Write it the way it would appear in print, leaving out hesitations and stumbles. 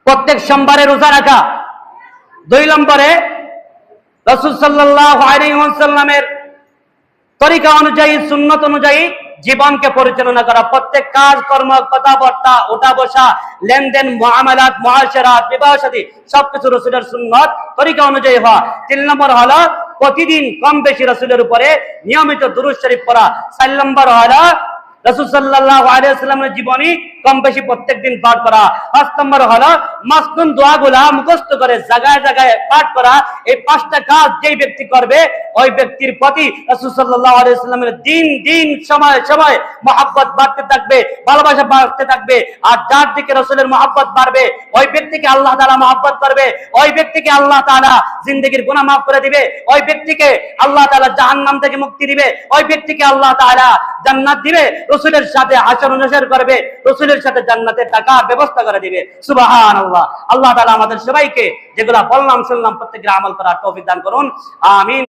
প্রত্যেক সোমবারে রোজা রাখা। 2 নম্বরে রাসূল সাল্লাল্লাহু আলাইহি ওয়াসাল্লামের তরিকা অনুযায়ী, সুন্নত অনুযায়ী জীবনকে পরিচালনা করা। প্রত্যেক কাজ কর্ম, কথাবার্তা, ওঠা বসা, লেনদেন, মুআমালাত, মুআশারাত, বিবাহ শাদী সবকিছু রাসূলের সুন্নত তরিকা অনুযায়ী হওয়া। 3 নম্বর হলো প্রতিদিন কম বেশি রাসূলের উপরে নিয়মিত দুরূদ শরীফ পড়া। 4 নম্বর হলো রাসূল সাল্লাল্লাহু আলাইহি ওয়াসাল্লামের জীবনী কম বেশি প্রত্যেকদিন পাঠ করা। 5 নম্বর হলো মাসনুন দোয়াগুলা মুখস্থ করে জায়গায় জায়গায় পাঠ করা। এই 5টা কাজ যেই ব্যক্তি করবে ওই ব্যক্তির প্রতি রাসূল সাল্লাল্লাহু আলাইহি ওয়াসাল্লামের দিন দিন সময় সময় মহব্বত বাড়তে থাকবে, ভালোবাসা বাড়তে থাকবে। আর যার দিকে রাসূলের মহব্বত বাড়বে ওই ব্যক্তিকে আল্লাহ তাআলা মহব্বত করবে, ওই ব্যক্তিকে আল্লাহ তাআলা জিন্দেগীর গুনাহ মাফ করে দিবে, ওই ব্যক্তিকে আল্লাহ তাআলা জাহান্নাম থেকে মুক্তি দিবে, ওই ব্যক্তিকে আল্লাহ তাআলা জান্নাত দিবে। রাসূলের সাথে আচরণ অনুসরণ করবে, রাসূলের সাথে জান্নাতে থাকার ব্যবস্থা করে দিবে। সুবহানাল্লাহ। আল্লাহ তাআলা আমাদের সবাইকে যেগুলা বললাম শুনলাম প্রত্যেকের আমল করার তৌফিক দান করুন। আমিন।